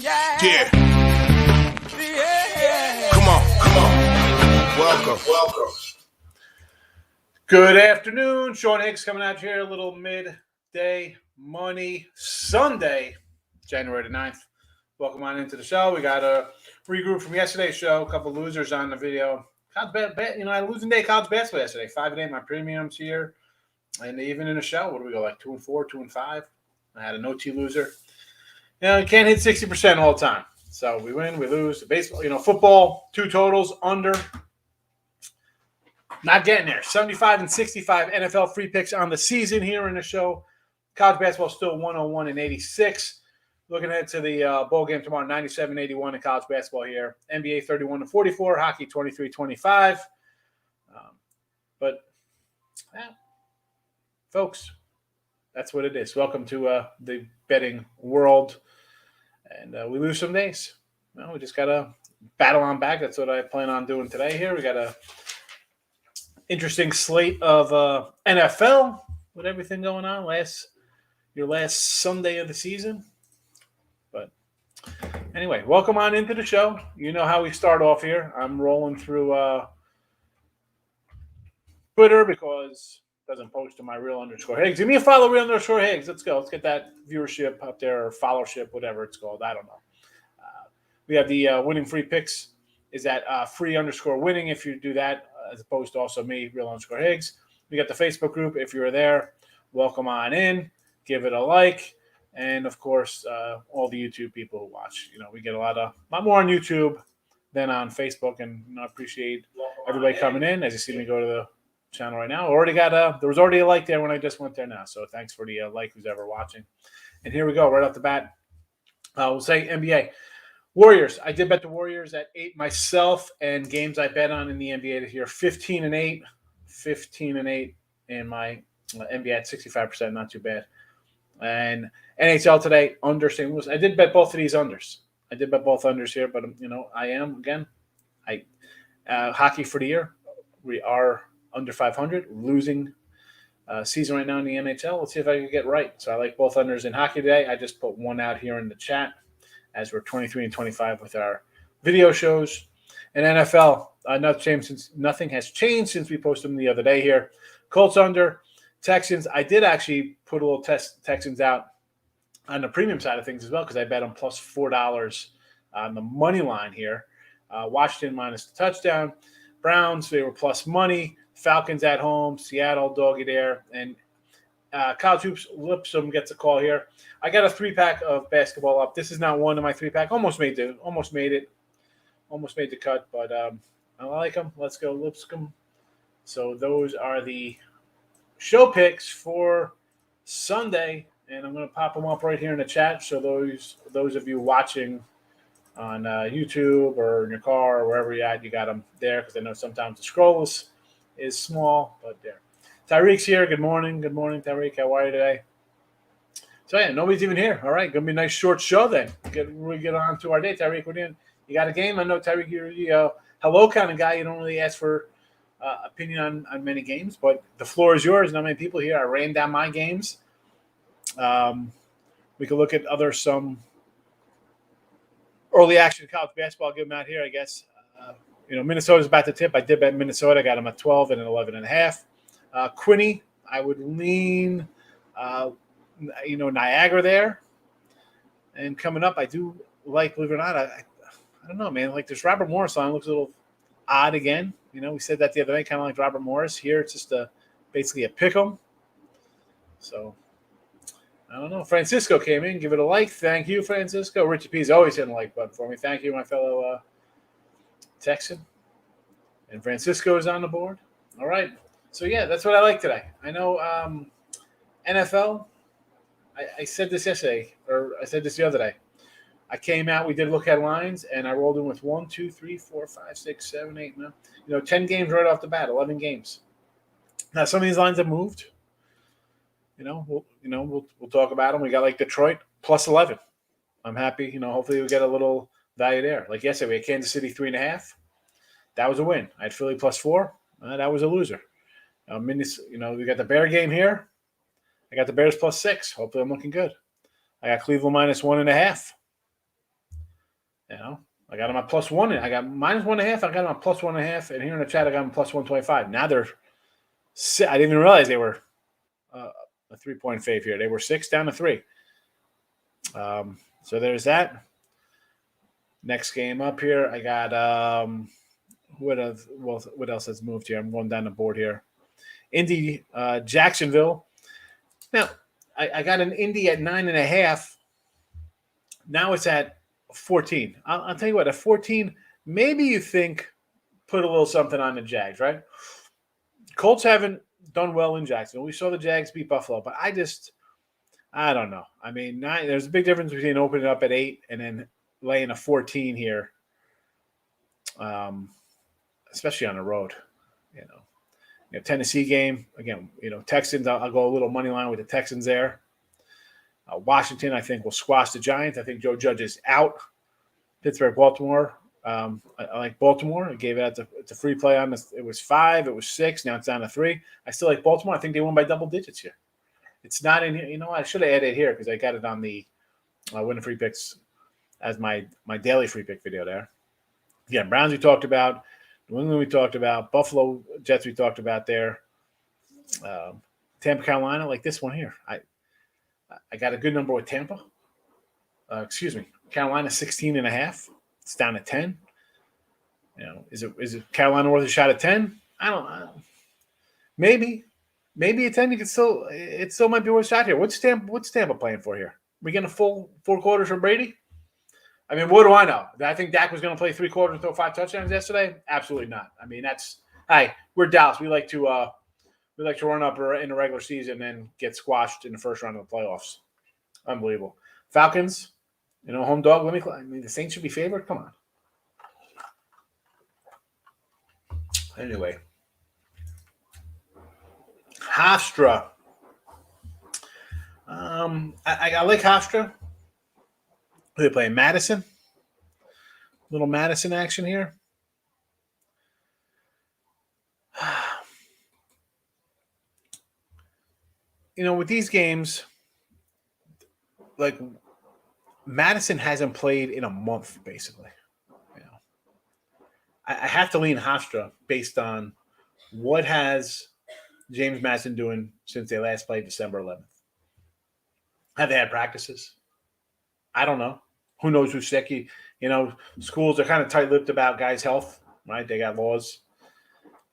Yeah. Come on. Welcome. Good afternoon. Sean Higgs coming out here. A little midday money Sunday, January the 9th. Welcome on into the show. We got a regroup from yesterday's show. A couple losers on the video. I had a losing day college basketball yesterday. 5-8 my premiums here. And even in the show, what do we go, like 2-4, 2-5? I had an OT loser. You can't hit 60% all the time. So we win, we lose. Baseball, football, two totals, under. Not getting there. 75 and 65 NFL free picks on the season here in the show. College basketball still 101 and 86. Looking ahead to the bowl game tomorrow, 97-81 in college basketball here. NBA 31-44, hockey 23-25. Folks, that's what it is. Welcome to the betting world. And we lose some days. We just got to battle on back. That's what I plan on doing today here. We got a interesting slate of NFL with everything going on. Your last Sunday of the season. But anyway, welcome on into the show. You know how we start off here. I'm rolling through Twitter because it doesn't post to my real_Higgs. Give me a follow real_Higgs. Let's go. Let's get that viewership up there or followership, whatever it's called. I don't know. We have the winning free picks. Is that free_winning if you do that, as opposed to also me, real_Higgs. We got the Facebook group. If you're there, welcome on in. Give it a like. And, of course, all the YouTube people who watch. We get a lot more on YouTube than on Facebook. And I appreciate everybody coming in. As you see me go to the channel right now. There was already a like there when I just went there now. So thanks for the like who's ever watching. And here we go, right off the bat. We'll say NBA. Warriors. I did bet the Warriors at 8 myself, and games I bet on in the NBA this year, 15-8. 15-8 in my NBA at 65%, not too bad. And NHL today, under St. Louis. I did bet both of these unders. I did bet both unders here, but I am again. Hockey for the year. We are under 500, losing season right now in the NHL. Let's see if I can get right. So I like both unders in hockey today. I just put one out here in the chat as we're 23 and 25 with our video shows. And NFL, nothing has changed since we posted them the other day here. Colts under, Texans. I did actually put a little Texans out on the premium side of things as well because I bet them plus $4 on the money line here. Washington minus the touchdown. Browns, they were plus money. Falcons at home. Seattle, doggy there. And College Hoops, Lipsum gets a call here. I got a 3-pack of basketball up. This is not one of my 3-pack. Almost made it. Almost made the cut, but I like them. Let's go Lipscomb. So those are the show picks for Sunday, and I'm going to pop them up right here in the chat. So those of you watching on YouTube or in your car or wherever you're at, you got them there because I know sometimes the scroll is small, but there. Tyreek's here. Good morning. Good morning, Tyreek. How are you today? So, yeah, nobody's even here. All right, going to be a nice short show then. We get on to our day. Tyreek, what are you doing? You got a game? I know, Tyreek, you're the hello kind of guy. You don't really ask for opinion on many games, but the floor is yours. Not many people here. I ran down my games. We could look at some early action in college basketball. I'll give them out here, I guess. Minnesota's about to tip. I did bet Minnesota. I got them at 12 and an 11.5. Quinny, I would lean, Niagara there. And coming up, I do like, believe it or not, I don't know, man. Like this Robert Morris line looks a little odd again. We said that the other day, kind of like Robert Morris. Here, it's just basically a pick 'em. So, I don't know. Francisco came in. Give it a like. Thank you, Francisco. Richie P's always hitting the like button for me. Thank you, my fellow Texan. And Francisco is on the board. All right. So, yeah, that's what I like today. I know NFL, I said this yesterday, or I said this the other day. I came out, we did look at lines, and I rolled in with 1, 2, 3, 4, 5, 6, 7, 8, 9. 10 games right off the bat, 11 games. Now, some of these lines have moved. We'll talk about them. We got like Detroit plus 11. I'm happy. Hopefully we get a little value there. Like yesterday, we had Kansas City 3.5. That was a win. I had Philly plus 4. That was a loser. We got the Bear game here. I got the Bears plus 6. Hopefully I'm looking good. I got Cleveland minus 1.5. I got them at +1. I got -1.5. I got them at +1.5. And here in the chat, I got them +125. Now they're. I didn't even realize they were a 3-point fave here. They were 6 down to 3. So there's that. Next game up here, I got what else has moved here? I'm going down the board here. Indy, Jacksonville. Now, I got an Indy at 9.5. Now it's at 14. I'll tell you what, at 14, maybe you think put a little something on the Jags, right? Colts haven't done well in Jacksonville. We saw the Jags beat Buffalo, but I don't know. I mean, there's a big difference between opening up at 8 and then laying a 14 here, especially on the road. You know, Tennessee game again. Texans. I'll go a little money line with the Texans there. Washington, I think, will squash the Giants. I think Joe Judge is out. Pittsburgh, Baltimore. I like Baltimore. I gave it out. It's a free play on this. It was 5. It was 6. Now it's down to 3. I still like Baltimore. I think they won by double digits here. It's not in here. I should have added it here because I got it on the winning free picks as my daily free pick video there. Again, Browns we talked about. New England we talked about. Buffalo Jets we talked about there. Tampa, Carolina, like this one here. I got a good number with Tampa. Carolina 16.5. It's down to 10. Is it Carolina worth a shot at 10? I don't know. Maybe at 10 it still might be worth a shot here. What's Tampa playing for here? We getting a full 4 quarters from Brady? I mean, what do I know? I think Dak was going to play 3 quarters and throw 5 touchdowns yesterday? Absolutely not. I mean, we're Dallas. We like to run up in the regular season and get squashed in the first round of the playoffs. Unbelievable. Falcons, home dog. The Saints should be favored. Come on. Anyway, Hofstra. I like Hofstra. Who they playing? Madison. Little Madison action here. With these games, like Madison hasn't played in a month, basically. I have to lean Hofstra based on what has James Madison doing since they last played December 11th. Have they had practices? I don't know. Who knows who's sick? Schools are kind of tight-lipped about guys' health, right? They got laws.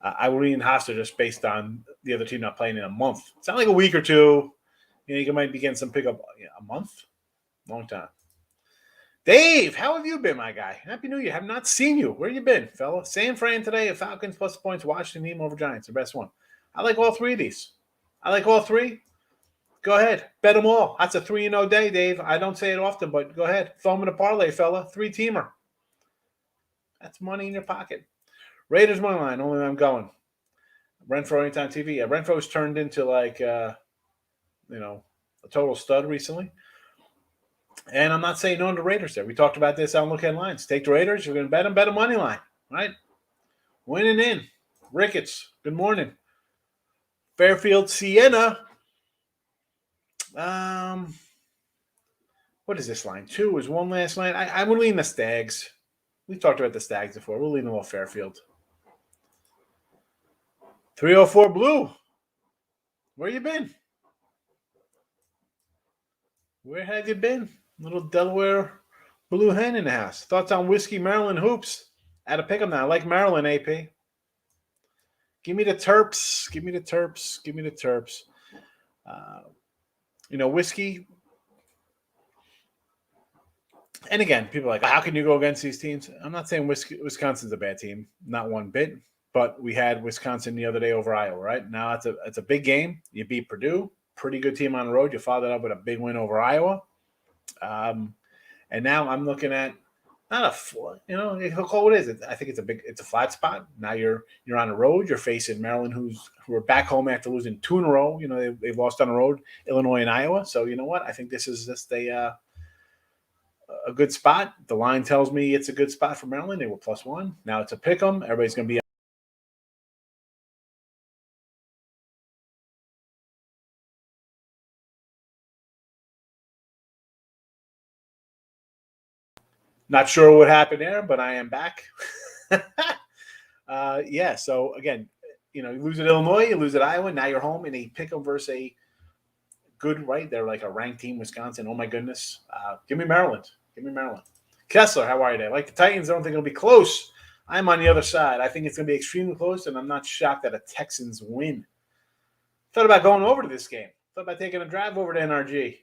I will lean Hofstra just based on the other team not playing in a month. It's not like a week or two. You might be getting some pickup. A month? Long time. Dave, how have you been, my guy? Happy New Year. Have not seen you. Where you been, fella? San Fran today, Falcons plus points. Washington team over Giants, the best one. I like all 3 of these. I like all 3. Go ahead. Bet them all. That's a 3-0 day, Dave. I don't say it often, but go ahead. Throw them in a parlay, fella. 3-teamer. That's money in your pocket. Raiders money line. Only I'm going. Renfro Anytime TV. Yeah, Renfro's turned into a total stud recently. And I'm not saying no to the Raiders there. We talked about this on Look Headlines. Take the Raiders. You're going to bet them. Bet a money line, right? Winning in. Ricketts. Good morning. Fairfield, Sienna. What is this line? 2 is one last line. I would lean the Stags. We've talked about the Stags before. We'll lean them off Fairfield. 304 Blue. Where you been? Where have you been? Little Delaware Blue Hen in the house. Thoughts on Whiskey Maryland Hoops? At a pick 'em now. I like Maryland, AP. Give me the Terps. Give me the Terps. Give me the Terps. Whiskey. And again, people are like, how can you go against these teams? I'm not saying Wisconsin's a bad team. Not one bit. But we had Wisconsin the other day over Iowa, right? Now it's a big game. You beat Purdue. Pretty good team on the road. You followed up with a big win over Iowa. And now I'm looking at not a four, what is it? I think it's a flat spot. Now you're on the road. You're facing Maryland, who are back home after losing 2 in a row. They've lost on the road, Illinois and Iowa. So you know what? I think this is just a good spot. The line tells me it's a good spot for Maryland. They were +1. Now it's a pick 'em. Everybody's going to be. Not sure what happened there, but I am back. So again, you lose at Illinois, you lose at Iowa, now you're home in a pick 'em versus a good, right? They're like a ranked team, Wisconsin. Oh my goodness. Give me Maryland. Give me Maryland. Kessler, how are you today? Like the Titans, I don't think it'll be close. I'm on the other side. I think it's going to be extremely close, and I'm not shocked that a Texans win. Thought about going over to this game. Thought about taking a drive over to NRG.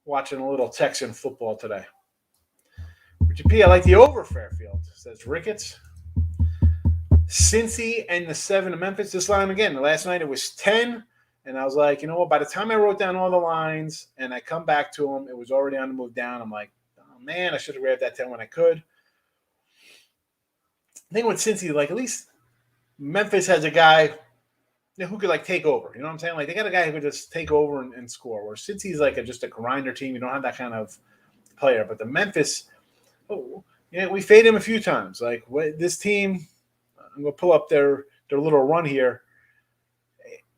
Watching a little Texan football today. Richard P, I like the over Fairfield, says Ricketts. Cincy and the 7 of Memphis. This line again. Last night it was 10. And I was like, you know what? By the time I wrote down all the lines and I come back to them, it was already on the move down. I'm like, oh, man, I should have grabbed that 10 when I could. I think with Cincy, like at least Memphis has a guy who could like take over. You know what I'm saying? Like they got a guy who could just take over and score. Where Cincy's like just a grinder team. You don't have that kind of player. But the Memphis, we fade him a few times. Like this team, I'm going to pull up their little run here.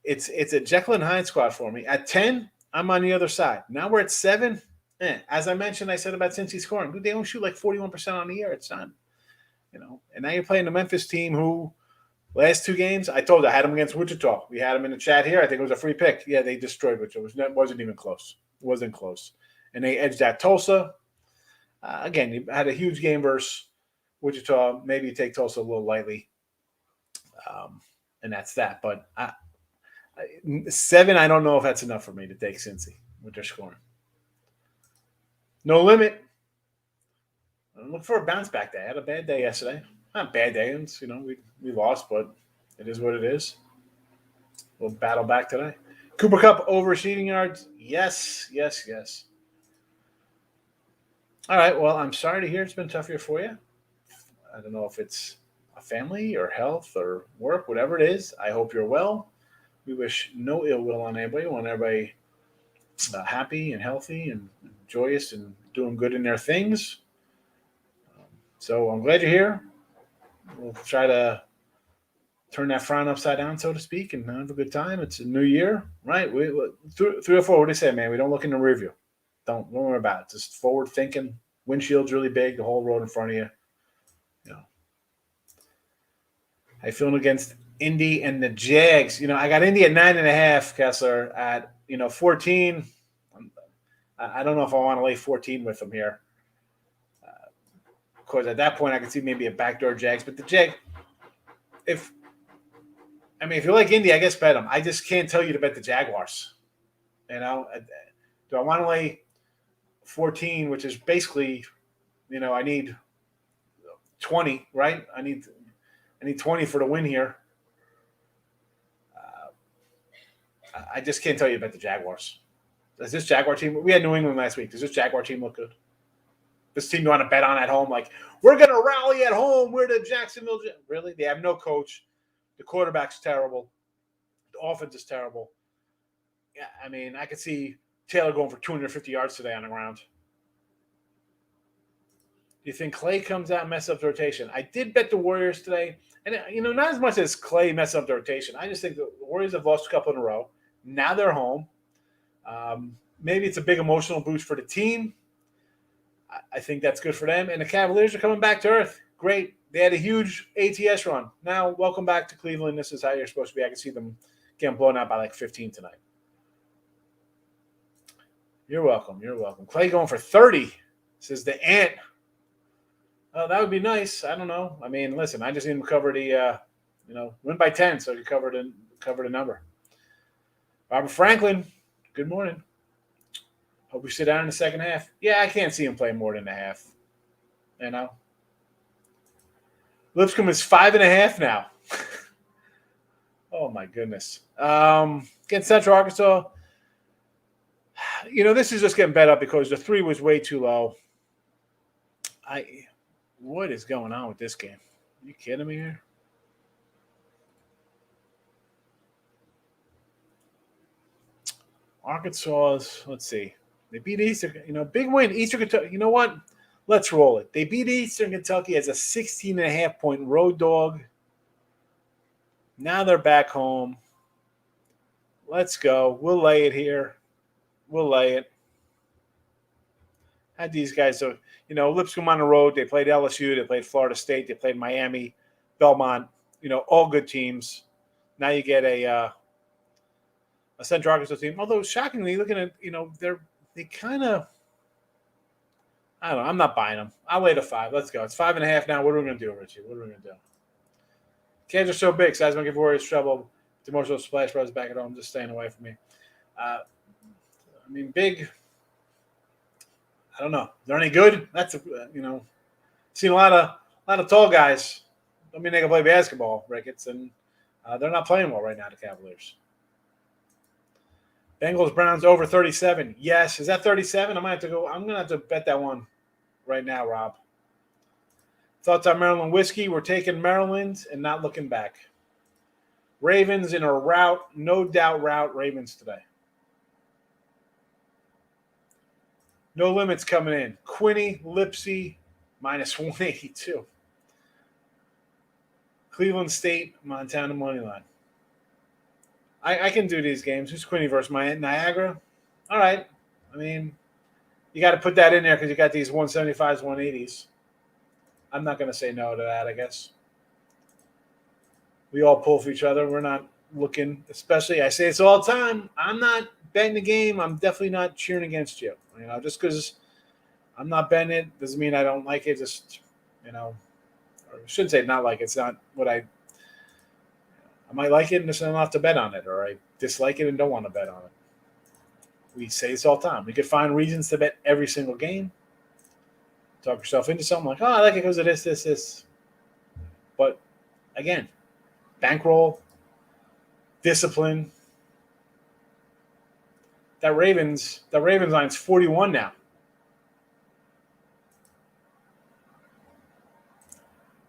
It's a Jekyll and Hyde squad for me. At 10, I'm on the other side. Now we're at 7. As I mentioned, I said about Cincy scoring. Dude, they only shoot like 41% on the year. It's not, And now you're playing the Memphis team who last 2 games, I told you, I had them against Wichita. We had them in the chat here. I think it was a free pick. Yeah, they destroyed Wichita. It wasn't even close. It wasn't close. And they edged at Tulsa. Again, you had a huge game versus Wichita. Maybe you take Tulsa a little lightly. And that's that. But 7, I don't know if that's enough for me to take Cincy with their scoring. No limit. I'm looking for a bounce back day. I had a bad day yesterday. Not a bad day. We lost, but it is what it is. We'll battle back today. Cooper Kupp over receiving yards. Yes. All right. Well, I'm sorry to hear it's been tough here for you. I don't know if it's a family or health or work, whatever it is. I hope you're well. We wish no ill will on anybody. We want everybody happy and healthy and joyous and doing good in their things. So I'm glad you're here. We'll try to turn that frown upside down, so to speak, and have a good time. It's a new year, right? 3 or 4, what do you say, man? We don't look in the rear view. Don't worry about it. Just forward thinking. Windshield's really big, the whole road in front of you. How you feeling against Indy and the Jags? I got Indy at 9.5, Kessler, at 14. I don't know if I want to lay 14 with them here. Of course, at that point, I could see maybe a backdoor Jags. But the Jag, if you like Indy, I guess bet them. I just can't tell you to bet the Jaguars. Do I want to lay 14, which is basically, I need 20, right? I need 20 for the win here. I just can't tell you about the Jaguars. Does this Jaguar team – we had New England last week. Does this Jaguar team look good? This team you want to bet on at home? Like, we're going to rally at home. We're the Jacksonville – really? They have no coach. The quarterback's terrible. The offense is terrible. Yeah, I could see Taylor going for 250 yards today on the ground. Do you think Clay comes out and messes up the rotation? I did bet the Warriors today. And, not as much as Clay messed up the rotation. I just think the Warriors have lost a couple in a row. Now they're home. Maybe it's a big emotional boost for the team. I think that's good for them. And the Cavaliers are coming back to earth. Great. They had a huge ATS run. Now, welcome back to Cleveland. This is how you're supposed to be. I can see them getting blown out by like 15 tonight. You're welcome. Clay going for 30, says the Ant. Oh, that would be nice. I don't know. Listen, I just need to cover the, win by 10, so you cover the number. Robert Franklin, good morning. Hope we sit down in the second half. Yeah, I can't see him play more than a half. Lipscomb is 5.5 now. Oh, my goodness. Against Central Arkansas, this is just getting bet up because the 3 was way too low. What is going on with this game? Are you kidding me here? Arkansas, let's see. They beat Eastern, big win. Eastern Kentucky, you know what? Let's roll it. They beat Eastern Kentucky as a 16.5-point road dog. Now they're back home. Let's go. We'll lay it here. We'll lay it. had these guys. So, Lipscomb on the road. They played LSU. They played Florida State. They played Miami, Belmont. All good teams. Now you get a Central Arkansas team. Although shockingly, looking at they kind of. I don't know. I'm not buying them. I'll lay the 5. Let's go. It's 5.5 now. What are we going to do, Richie? What are we going to do? Cans are so big. Seismic give Warriors trouble. Demotional Splash Brothers back at home. Just staying away from me. Big. I don't know. Are they any good? That's seen a lot of tall guys. I mean, they can play basketball, Ricketts, and they're not playing well right now. The Cavaliers. Bengals Browns over 37. Yes, is that 37? I'm gonna have to bet that one right now, Rob. Thoughts on Maryland whiskey? We're taking Maryland and not looking back. Ravens in a rout, no doubt rout Ravens today. No limits coming in. Quinney, Lipsy, minus 182. Cleveland State, Montana money line. I can do these games. Who's Quinney versus Niagara? All right. You got to put that in there because you got these 175s, 180s. I'm not going to say no to that, I guess. We all pull for each other. We're not looking, especially, I say this all the time, I'm not betting the game. I'm definitely not cheering against you. Just because I'm not betting it doesn't mean I don't like it. Just, or I shouldn't say not like it. It's not what I might like it and just don't have to bet on it, or I dislike it and don't want to bet on it. We say this all the time. We could find reasons to bet every single game. Talk yourself into something like, I like it because of this. But, again, bankroll, discipline. That Ravens line's 41 now.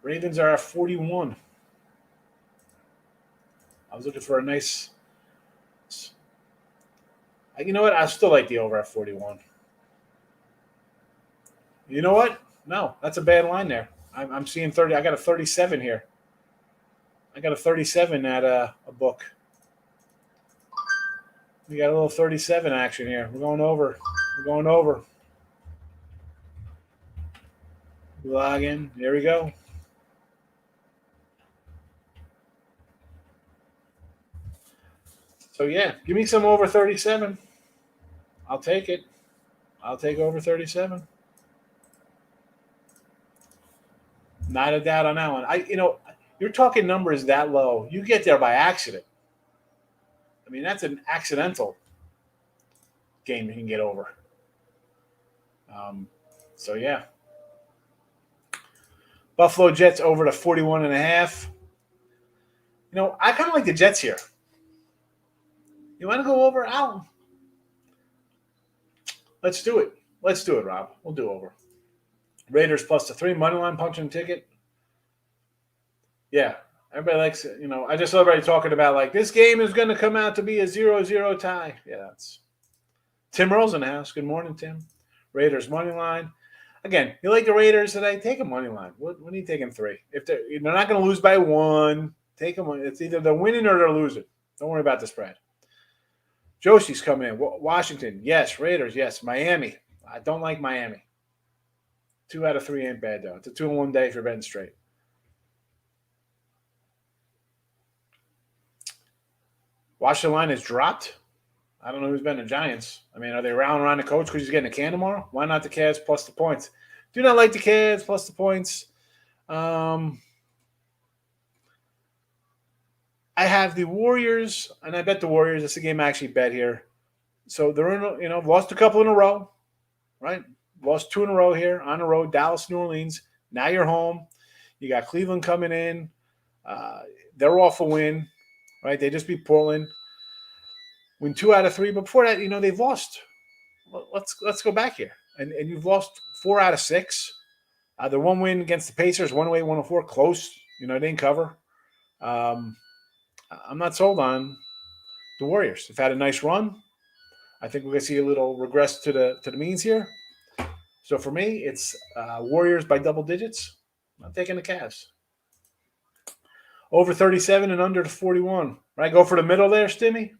Ravens are at 41. I was looking for a nice. You know what? I still like the over at 41. You know what? No, that's a bad line there. I'm seeing 30. I got a 37 here. I got a 37 at a book. We got a little 37 action here. We're going over. Log in. There we go. So, yeah, give me some over 37. I'll take it. I'll take over 37. Not a doubt on that one. You're talking numbers that low. You get there by accident. That's an accidental game you can get over. So, yeah. Buffalo Jets over to 41.5. I kind of like the Jets here. You want to go over? Let's do it. Rob. We'll do over. Raiders plus the 3 money line punching ticket. Yeah, everybody likes it. I just saw everybody talking about this game is going to come out to be a 0-0 tie. Yeah, that's Tim Earl's in the house. Good morning, Tim. Raiders money line. Again, you like the Raiders today? Take a money line. What are you taking 3? If they're not going to lose by 1, take them. It's either they're winning or they're losing. Don't worry about the spread. Josie's coming in. Washington, yes. Raiders, yes. Miami. I don't like Miami. 2 out of 3 ain't bad, though. It's a 2-in-1 day if you're betting straight. Washington line has dropped. I don't know who's betting the Giants. Are they around the coach because he's getting a can tomorrow? Why not the Cavs plus the points? Do not like the Cavs plus the points. I have the Warriors, and I bet the Warriors. It's a game I actually bet here. So they're lost a couple in a row, right? Lost 2 in a row here on the road. Dallas, New Orleans. Now you're home. You got Cleveland coming in. They're off a win, right? They just beat Portland. Win 2 out of 3, but before that, they've lost. Let's go back here, and you've lost 4 out of 6. The 1 win against the Pacers, 108, 104, close. They didn't cover. I'm not sold on the Warriors. They've had a nice run. I think we're going to see a little regress to the means here. So for me, it's Warriors by double digits. I'm taking the Cavs. Over 37 and under to 41. Right, go for the middle there, Stimmy.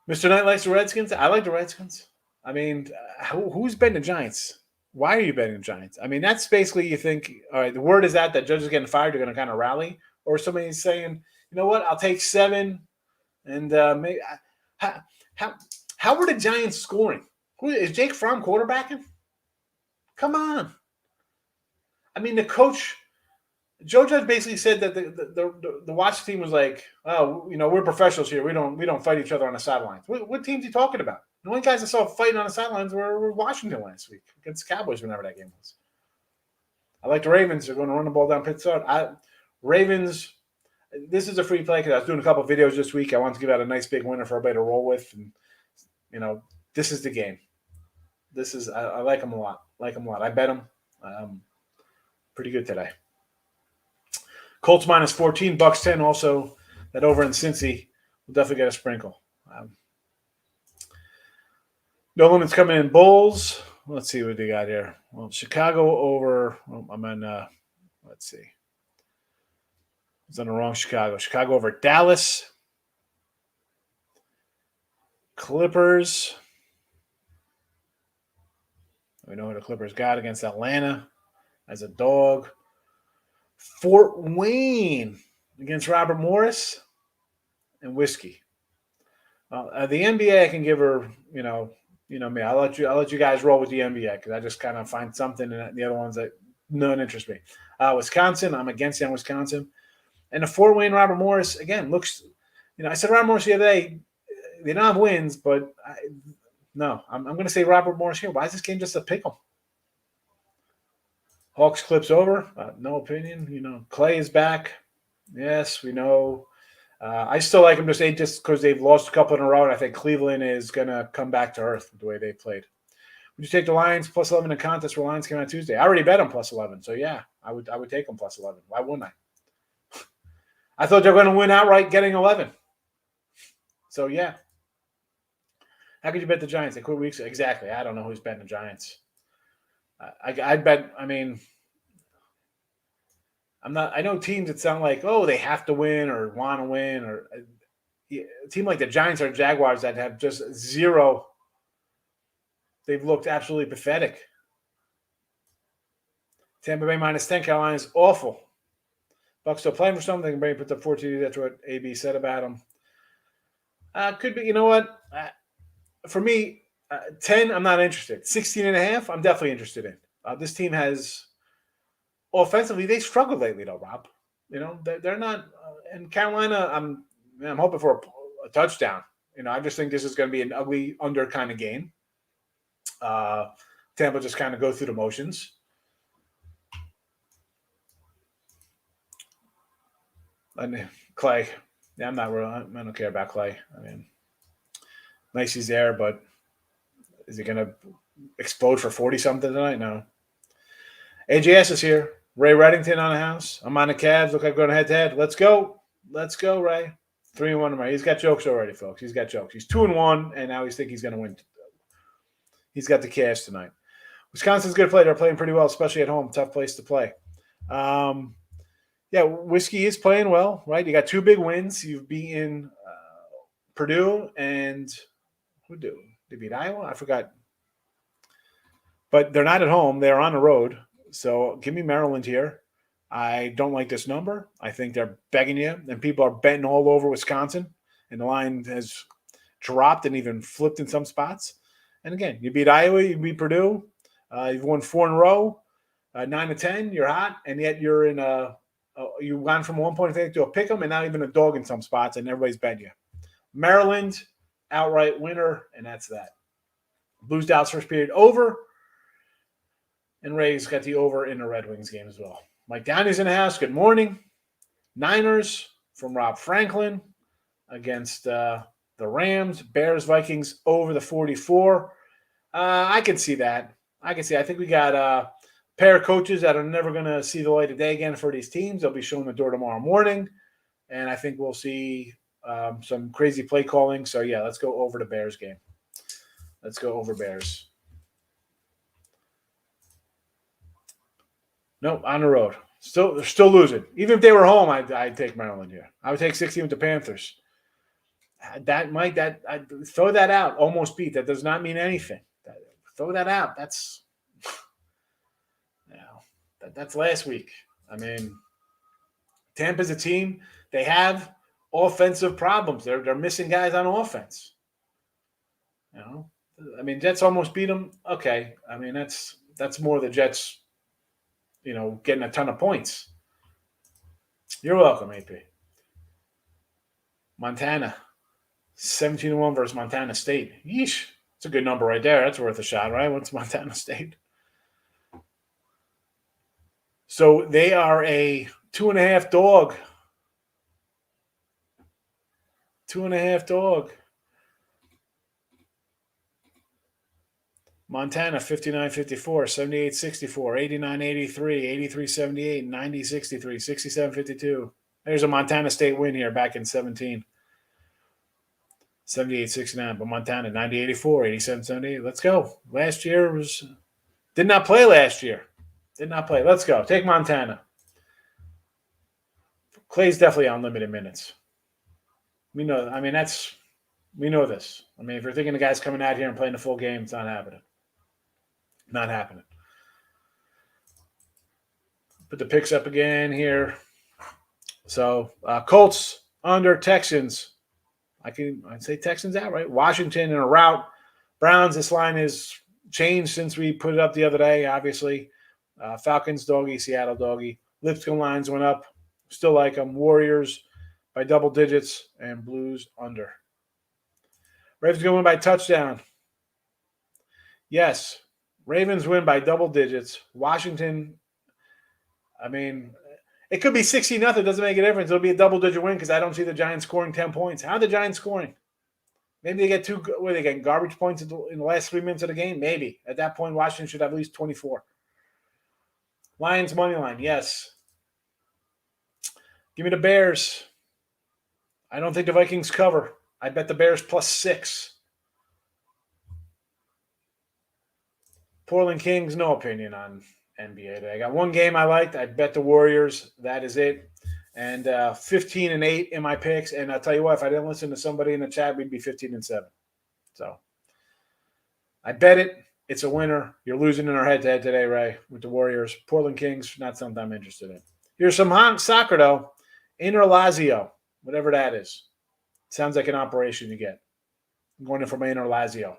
Mr. Knight likes the Redskins. I like the Redskins. I mean, who's betting the Giants? Why are you betting the Giants? I mean, that's basically you think, all right, the word is that Judge is getting fired, you're going to kind of rally. Or somebody's saying, you know what, I'll take 7. And maybe how, how were the Giants scoring? Who is Jake Fromm quarterbacking? Come on. I mean, the coach, Joe Judge basically said that the watch team was like, oh, we're professionals here. We don't fight each other on the sidelines. What team's he talking about? The only guys I saw fighting on the sidelines were Washington last week against the Cowboys, whenever that game was. I like the Ravens. They're going to run the ball down Pittsburgh. Ravens, this is a free play because I was doing a couple of videos this week. I wanted to give out a nice big winner for everybody to roll with. And, this is the game. I like them a lot. I bet them. Pretty good today. Colts minus 14, Bucks 10. Also, that over in Cincy will definitely get a sprinkle. No limits coming in. Bulls. Let's see what they got here. Well, Chicago over. I'm in. Let's see. I was on the wrong Chicago. Chicago over Dallas. Clippers. We know what the Clippers got against Atlanta as a dog. Fort Wayne against Robert Morris and whiskey. The NBA, I can give her, me. I'll let you guys roll with the NBA because I just kind of find something in the other ones that none interest me. Wisconsin, I'm against you on Wisconsin. And the Fort Wayne Robert Morris, again, looks, I said Robert Morris the other day, they don't have wins, but I'm going to say Robert Morris here. Why is this game just a pick 'em? Hawks Clips over. No opinion. Clay is back. Yes, we know. I still like him just because they've lost a couple in a row, and I think Cleveland is going to come back to earth with the way they played. Would you take the Lions plus 11 in contest where Lions came out Tuesday? I already bet them plus 11, so yeah, I would take them plus 11. Why wouldn't I? I thought they were going to win outright getting 11. So yeah. How could you bet the Giants? They quit weeks. Exactly. I don't know who's betting the Giants. I'd bet. I mean, I'm not. I know teams that sound like, oh, they have to win or want to win, or a team like the Giants or Jaguars that have just zero. They've looked absolutely pathetic. Tampa Bay minus 10. Carolina's awful. Bucks still playing for something. Brady puts up 14. That's what AB said about them. Could be. You know what? For me, 10, I'm not interested. 16.5, I'm definitely interested in. This team has, offensively, they struggled lately, though, Rob. They're not. And Carolina, I'm hoping for a touchdown. I just think this is going to be an ugly under kind of game. Tampa just kind of go through the motions. And Clay, yeah, I don't care about Clay. I mean, nice he's there, but is he going to explode for 40-something tonight? No. AJS is here. Ray Reddington on the house. I'm on the Cavs. Look like going head-to-head. Let's go. Let's go, Ray. 3-1 Ray. He's got jokes already, folks. He's got jokes. He's 2-1, and now he's thinking he's going to win. He's got the cash tonight. Wisconsin's good play. They're playing pretty well, especially at home. Tough place to play. Yeah, Whiskey is playing well, right? You got 2 big wins. You've beaten Purdue and who do? They beat Iowa? I forgot. But they're not at home. They're on the road. So give me Maryland here. I don't like this number. I think they're begging you, and people are betting all over Wisconsin, and the line has dropped and even flipped in some spots. And again, you beat Iowa, you beat Purdue. You've won 4 in a row, 9-10. You're hot, and yet you're in you gone from 1 point to a pick 'em, and now even a dog in some spots, and everybody's betting you. Maryland, outright winner, and that's that. Blues Dallas first period over, and Ray's got the over in the Red Wings game as well. Mike Downey's in the house. Good morning. Niners from Rob Franklin against the Rams. Bears, Vikings over the 44. I can see that. I think we got a pair of coaches that are never going to see the light of day again for these teams. They'll be showing the door tomorrow morning, and I think we'll see some crazy play calling. So, yeah, let's go over the Bears game. Let's go over Bears. No, on the road. They're still losing. Even if they were home, I'd take Maryland here. I would take 16 with the Panthers. I'd throw that out. Almost beat. That does not mean anything. Throw that out. That's that's last week. I mean, Tampa's a team. They have offensive problems. They're missing guys on offense. I mean, Jets almost beat them. Okay, I mean that's more the Jets, getting a ton of points. You're welcome, AP. Montana, 17-1 versus Montana State. Yeesh, it's a good number right there. That's worth a shot, right? What's Montana State? So they are a 2.5 dog. 2.5 dog. Montana 59-54, 78-64, 89-83, 83-78, 90-63, 67-52. There's a Montana State win here back in 17. 78-69, but Montana 90-84, 87-78. Let's go. Last year did not play last year. Did not play. Let's go. Take Montana. Clay's definitely on limited minutes. We know. I mean, we know this. I mean, if you're thinking the guy's coming out here and playing the full game, it's not happening. Not happening. Put the picks up again here. So Colts under Texans. I'd say Texans out, right? Washington in a rout. Browns, this line is changed since we put it up the other day, obviously. Falcons, doggy, Seattle, doggy. Lipscomb lines went up. Still like them. Warriors by double digits and Blues under. Ravens going to win by touchdown. Yes. Ravens win by double digits. Washington, I mean, it could be 60-0. Doesn't make a difference. It'll be a double-digit win because I don't see the Giants scoring 10 points. How are the Giants scoring? Maybe they get they get garbage points in the last 3 minutes of the game? Maybe. At that point, Washington should have at least 24. Lions money line, yes. Give me the Bears. I don't think the Vikings cover. I bet the Bears +6. Portland Kings, no opinion on NBA today. I got one game I liked. I bet the Warriors. That is it. And 15-8 in my picks. And I'll tell you what, if I didn't listen to somebody in the chat, we'd be 15-7. So I bet it. It's a winner. You're losing in our head-to-head today, Ray, with the Warriors. Portland Kings, not something I'm interested in. Here's some soccer, though. Inter Lazio, whatever that is. Sounds like an operation you get. I'm going in for my Inter Lazio.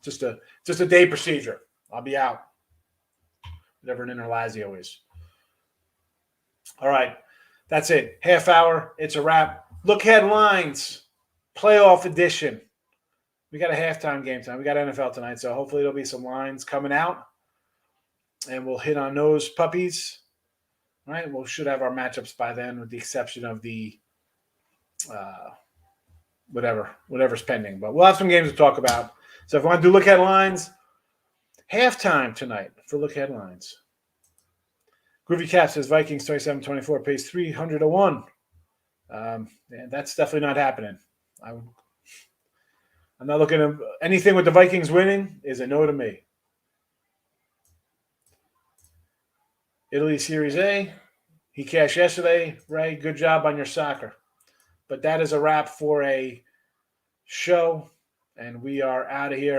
Just a day procedure. I'll be out. Whatever an Inter Lazio is. All right. That's it. Half hour. It's a wrap. Look headlines. Playoff edition. We got a halftime game tonight. We got NFL tonight, so hopefully there'll be some lines coming out. And we'll hit on those puppies. All right. We should have our matchups by then with the exception of the whatever's pending. But we'll have some games to talk about. So if you want to do look headlines, halftime tonight for look headlines. Groovy Cat says Vikings 27-24 pays 300-1. That's definitely not happening. I'm not looking at anything with the Vikings winning is a no to me. Italy Series A. He cashed yesterday. Ray, good job on your soccer. But that is a wrap for a show, and we are out of here.